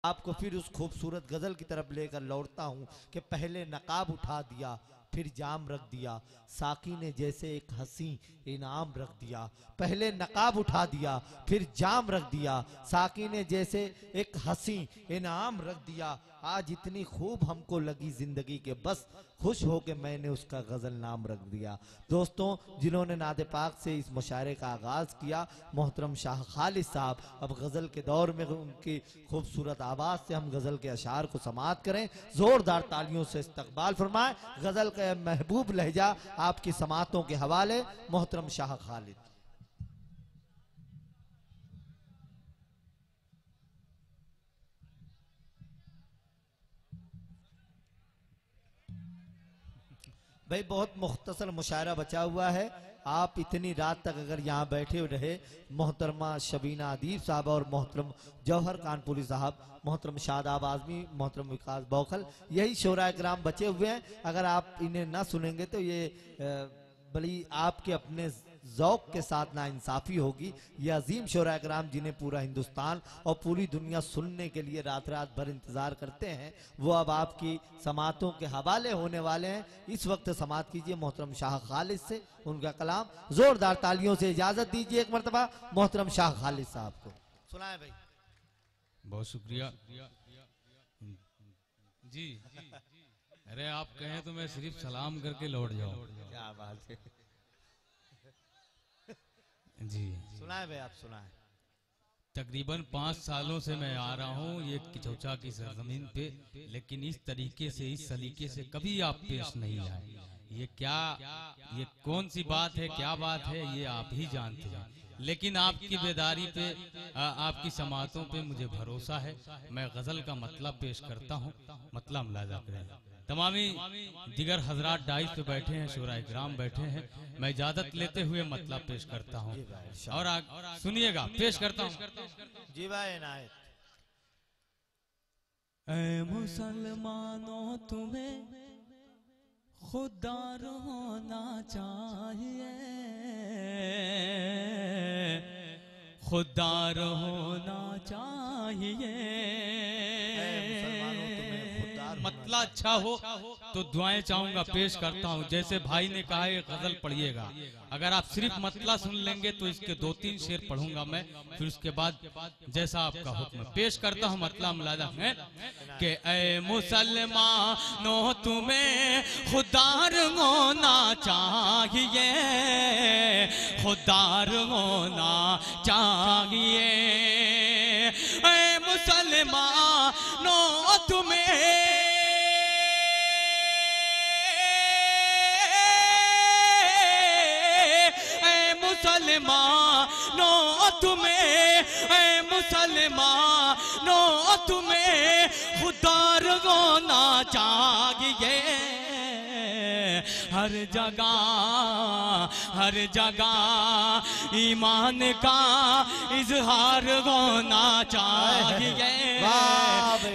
आपको फिर उस खूबसूरत गज़ल की तरफ लेकर लौटता हूँ कि पहले नकाब उठा दिया फिर जाम रख दिया, साकी ने जैसे एक हंसी इनाम रख दिया। पहले नकाब उठा दिया फिर जाम रख दिया, साकी ने जैसे एक हंसी इनाम रख दिया। आज इतनी खूब हमको लगी जिंदगी के बस खुश हो के मैंने उसका गज़ल नाम रख दिया। दोस्तों, जिन्होंने नादे पाक से इस मुशायरे का आगाज़ किया, मोहतरम शाह खालिद साहब, अब गज़ल के दौर में उनकी खूबसूरत आवाज़ से हम गज़ल के अशार को समाअत करें। ज़ोरदार तालियों से इस्तकबाल फरमाएं। गज़ल का महबूब लहजा आपकी समाअतों के हवाले, मोहतरम शाह खालिद। भाई बहुत मुख्तसर मुशायरा बचा हुआ है। आप इतनी रात तक अगर यहाँ बैठे रहे, मोहतरमा शबीना अदीब साहब और मोहतरम जौहर कानपुरी साहब, मोहतरम शादाब आजमी, मोहतरम विकास बौखल, यही शोराए कराम बचे हुए हैं। अगर आप इन्हें ना सुनेंगे तो ये बड़ी आपके अपने ज़ौक के साथ नाइंसाफ़ी होगी। ये अजीम शोराए कराम जिन्हें पूरा हिंदुस्तान और पूरी दुनिया सुनने के लिए रात रात भर इंतज़ार करते हैं, वो अब आपकी समातों के हवाले होने वाले हैं। इस वक्त समात कीजिए मोहतरम शाह खालिद से उनका कलाम। ज़ोरदार तालियों से इजाज़त दीजिए एक मरतबा मोहतरम शाह खालिद साहब को। सुनाए भाई। बहुत शुक्रिया जी। अरे आप कहें तो मैं सिर्फ सलाम करके लौट जाऊं। क्या बात है जी। सुनाए भाई, आप सुनाए। तकरीबन 5 सालों से मैं आ रहा हूँ ये किचौचा की सरजमीन पे, लेकिन इस तरीके से, इस सलीके से कभी आप पेश नहीं आए। ये क्या, ये कौन सी बात है, क्या बात है, ये आप ही जानते हैं। लेकिन आपकी बेदारी पे, आपकी समातों पे मुझे भरोसा है। मैं गजल का मतलब पेश करता हूँ, मतलब मुलाजा करें। तमामी दिगर हजरात डाइस पे बैठे हैं, शोराए किराम बैठे हैं, मैं इजाजत लेते हुए मतलब पेश करता हूँ और सुनिएगा, पेश करता हूँ। जी भाई इनायत। ऐ मुसलमानों तुम्हें खुददार होना चाहिए, खुददार होना चाहिए। मतलब अच्छा हो तो दुआएं चाहूंगा, पेश करता हूँ। जैसे भाई ने कहा है गजल पढ़िएगा, अगर आप सिर्फ मतलब सुन लेंगे तो इसके 2-3 शेर पढ़ूंगा मैं, फिर उसके बाद जैसा आपका हुक्म पेश करता हूँ। मतलब मुलाजा है कि ऐ मुसलमानों तुम्हें खुदार होना चाहिए, खुदार होना चाहिए। ऐ मुसलमानों तुम्हें मुसलमानों तुम्हें, ऐ मुसलमानों तुम्हें खुदार होना चाहिए। हर जगह, हर जगह ईमान का इजहार होना चाहिए।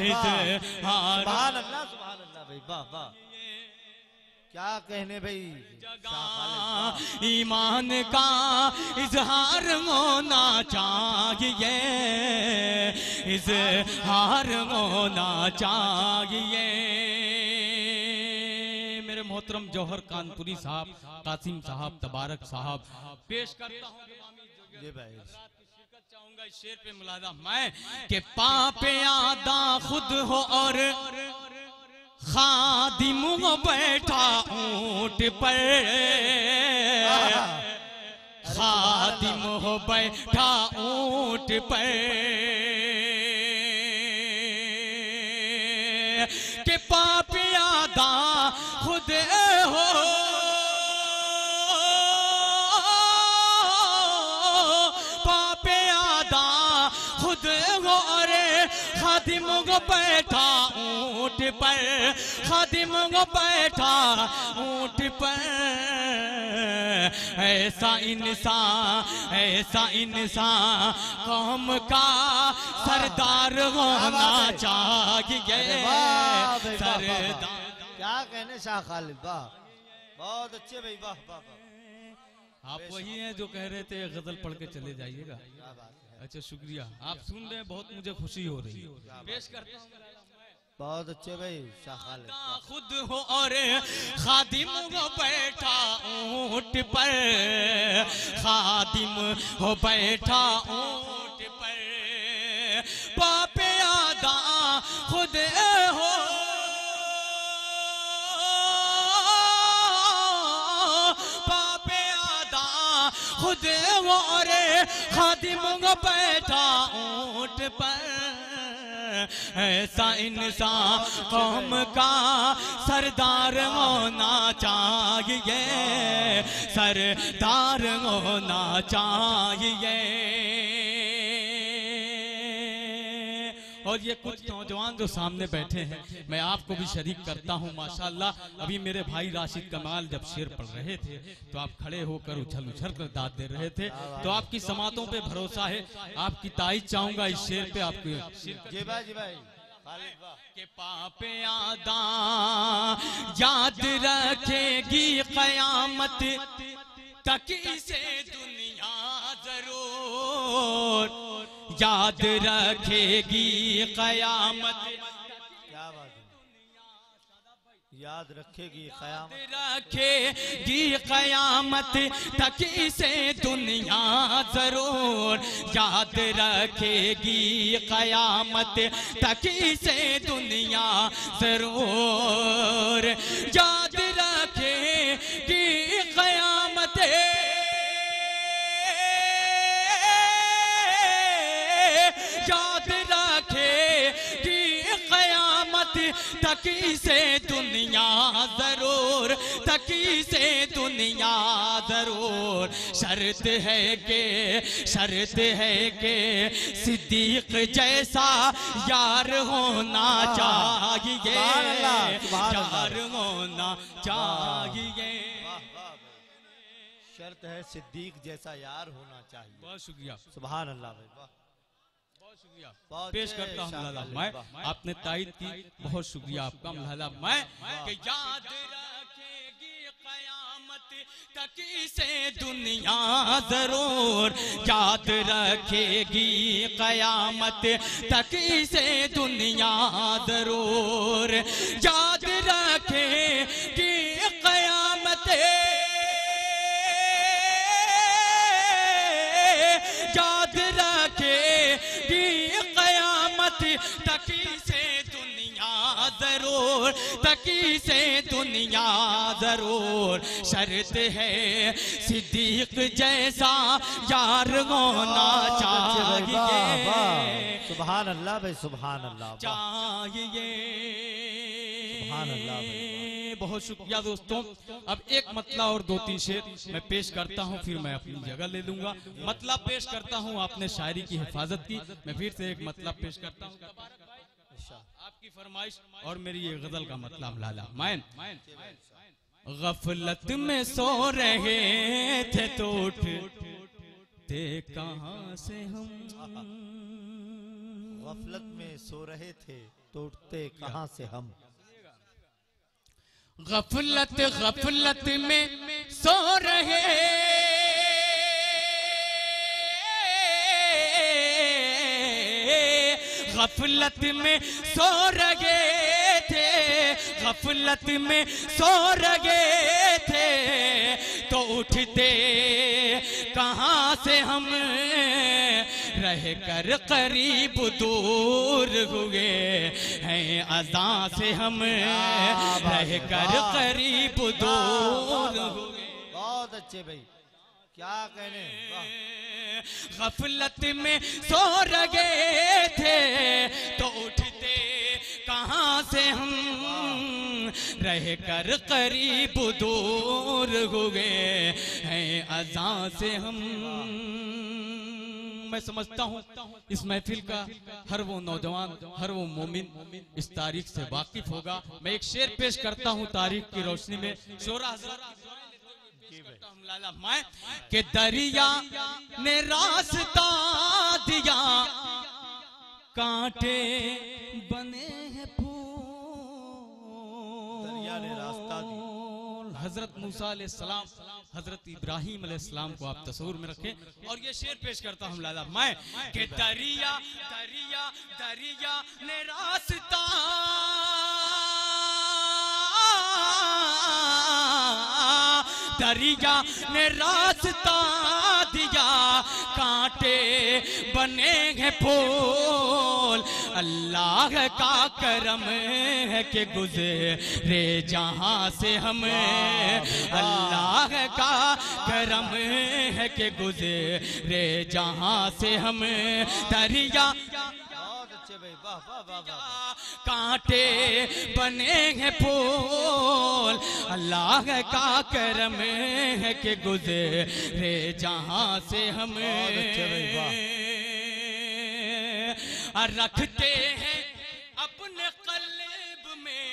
इजहार, सुभान अल्लाह, सुभान अल्लाह भाई, वाह वाह, क्या कहने भाई। ईमान का इजहार होना चाहिए, इजहार होना चाहिए। मेरे मोहतरम जौहर कानपुरी साहब, कासिम साहब, तबारक साहब, पेश करता हूँ चाहूंगा इस शेर पे मुलादा मैं कि पापे आदा खुद हो और खादिम हो बैठा ऊंट पर, खादिम हो बैठा ऊंट पर, के पापियादा खुद हो, पापियादा खुद हो और खादिम को बैठा ऊंट पर, खादिम को बैठा ऊंट पर। ऐसा इंसान, ऐसा इंसान कौम का सरदार होना चाहिए, सरदार। क्या कहने शाह खालिद, वाह, बहुत अच्छे भाई, वाह वाह वाह। आप वही हैं जो कह रहे थे गजल पढ़ के चले जाइएगा। क्या बात है। अच्छा शुक्रिया, आप सुन रहे हैं, बहुत मुझे खुशी हो रही है। पेश करता हूँ। बहुत अच्छे भाई शाखाल खुद हो और खादिम हो बैठा ऊंट पर, खादिम हो बैठा ऊंट पर, पापे आदा खुद हो, पापे आदा खुद हो और खादिम हो बैठा ऊंट पर, ऐसा इंसान कौम का सरदार होना चाहिए, सरदार होना चाहिए। और ये कुछ नौजवान जो सामने बैठे हैं, मैं आपको भी शरीक करता हूँ माशाल्लाह। अभी मेरे भाई राशिद कमाल जब शेर पढ़ रहे थे तो आप खड़े होकर उछल उछल कर दाद दे रहे थे, तो आपकी समातों पे भरोसा है, आपकी तारीफ चाहूंगा इस शेर पे। आपके के पापे आदा याद रखेगी कयामत तक इसे दुनिया जरूर, याद रखेगी कयामत। क्या बात है, याद रखेगी कयामत, रखेगी कयामत तक इसे दुनिया जरूर, याद रखेगी कयामत तक इसे दुनिया जरूर, याद रखेगी कयामत, याद रखेगी कयामत तकी से दुनिया जरूर, तकी से दुनिया जरूर। शर्त है के सिद्दीक जैसा यार होना चाहिए, यार होना चाहिए। शर्त है सिद्दीक जैसा यार होना चाहिए। बहुत शुक्रिया, सुभान अल्लाह भाई, वाह बहुत शुक्रिया। पेश करता हूँ मौलाना मैं, आपने तायद की, बहुत शुक्रिया आपका मौलाना मैं। कि याद रखेगी कयामत तक इसे दुनिया जरूर, याद रखेगी कयामत तक इसे दुनिया जरूर, याद रखेगी कयामत, याद रखेगी कयामत तकी से दुनिया जरूर, तकी से दुनिया जरूर। शर्त है सिद्दीक जैसा यार होना चाहिए। सुभान अल्लाह भाई, सुभान अल्लाह चाहिए, सुभान अल्लाह भाई। बहुत शुक्रिया दोस्तों। अब एक मतला और दो तीन शेर मैं पेश करता हूँ, फिर मैं अपनी जगह ले लूंगा। मतला पेश करता हूँ, आपने शायरी की हिफाजत की, मैं फिर से एक मतला पेश करता हूँ। आपकी फरमाइश और मेरी ये गजल का मतलब लाला मैं। गफलत में सो रहे थे तो उठते कहाँ से हम, गफलत में सो रहे थे तो उठते कहाँ से हम, गफलत गफलत में सो रहे, गफलत में सो रहे थे, गफलत में सो रहे थे तो उठते कहाँ से हम, रह कर करीब दूर हुए हैं अज़ा से हम, रह कर करीब दूर हुए। बहुत अच्छे भाई, क्या कहने। गफलत में सो रहे थे तो उठते कहाँ से हम, रह कर करीब दूर हुए हैं अज़ा से हम। मैं समझता हूँ इस महफिल का हर वो नौजवान, हर वो मोमिन इस तारीख से वाकिफ होगा। मैं एक शेर पेश करता हूँ तारीख की रोशनी में। शोरा हज़रात लाला मैं के दरिया ने रास्ता दिया, कांटे बने हैं फूल, दरिया ने रास्ता दिया, हजरत मूसा अलैहिस्सलाम, हजरत इब्राहिम अलैहिस्सलाम को आप तस्वीर में रखें। और ये शेर पेश करता हूँ लाला मैं कि दरिया दरिया दरिया ने रास्ता दरिया ने रास्ता दिया, कांटे बने हैं फूल, अल्लाह का करम है कि गुजरे जहां से हम, अल्लाह का करम है कि गुजरे जहां से हम। दरिया कांटे बने हैं फूल, अल्लाह का करम है कि गुजरे जहां से हम। रखते हैं अपने कल्ब में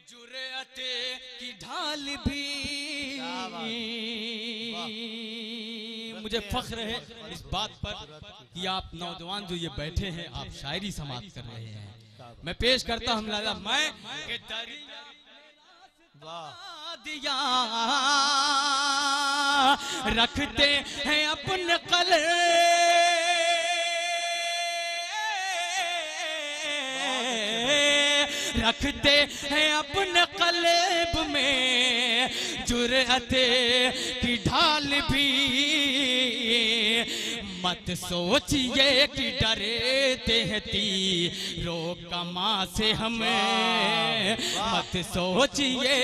जुर्रत की ढाल भी। मुझे फख्र है इस बात पर कि आप नौजवान जो ये बैठे हैं आप शायरी समाप्त कर रहे हैं। मैं पेश करता हूँ लाला मैं कि दरिया दिया रखते हैं अपने कल्ब, रखते हैं अपने कल्ब में जुर्रत की ढाल भी। मत सोचिए कि डरते हैं तीरों कमां से हम, मत सोचिए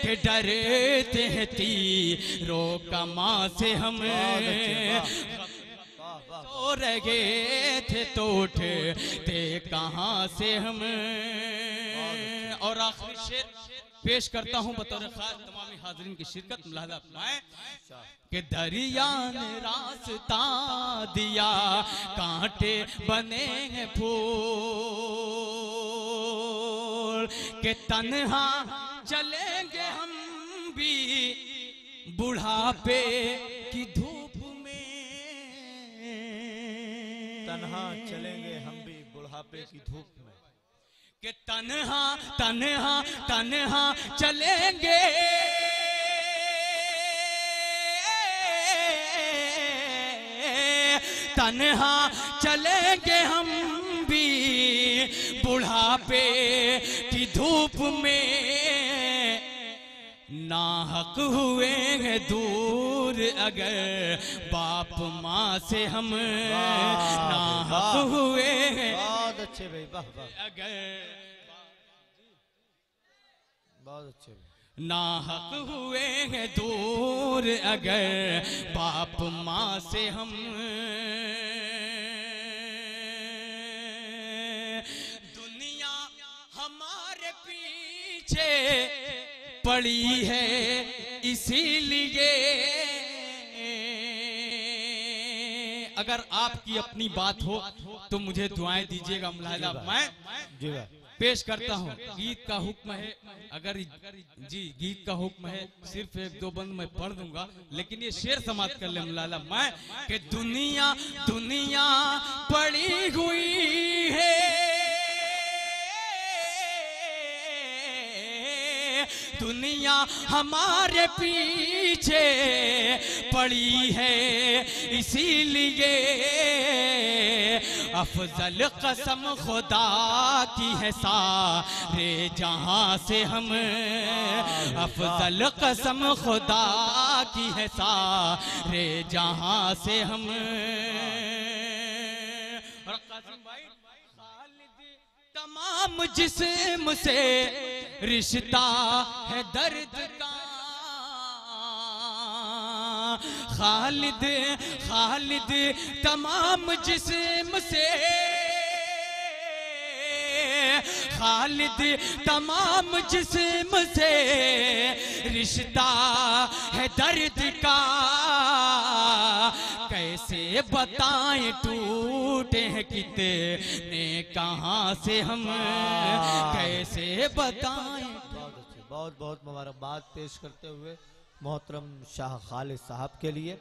कि डरते हैं तीरों कमां से हम। तो रह गए थे तो उठते कहाँ से हम। और आखिरी शेर पेश करता हूँ बतौर खास तमामी हाजरीन की शिरकत मुलाहजा फरमाएं कि दरिया ने रास्ता दिया, कांटे बने हैं फूल, के तन्हा चलेंगे हम भी बुढ़ापे की धूप में, तन्हा चलेंगे हम भी बुढ़ापे की धूप में। कि तन्हा तन्हा तन्हा चलेंगे तन्हा चलेंगे हम भी बुढ़ापे की धूप में। नाहक हुए हैं दूर अगर बाप माँ से हम, नाहक हुए हैं। बहुत अच्छे भाई, वाह वाह, अगर बहुत अच्छे। नाहक हुए हैं दूर अगर बाप माँ से हम। दुनिया हमारे पीछे पड़ी है इसीलिए, अगर आपकी अपनी बात हो तो मुझे दुआएं दीजिएगा। मुलाहिजा मैं पेश करता हूँ। गीत का हुक्म है, अगर जी गीत का हुक्म है, सिर्फ एक दो बंद मैं पढ़ दूंगा, लेकिन ये शेर समाप्त कर ले मुलाहिजा मैं कि दुनिया दुनिया पड़ी हुई है, दुनिया हमारे पीछे पड़ी है इसीलिए। अफजल कसम खुदा की है सारे जहां से हम, अफजल कसम खुदा की है सारे जहां से हम। और कासिम भाई तमाम जिस्म से रिश्ता है दर्द का, खालिद खालिद तमाम जिस्म से, खालिद तमाम जिस्म से रिश्ता है दर्द का। कैसे बताएं टूटे हैं कितने कहाँ से हम, कैसे बताएं। बहुत बहुत मुबारकबाद पेश करते हुए मोहतरम शाह खालिद साहब के लिए।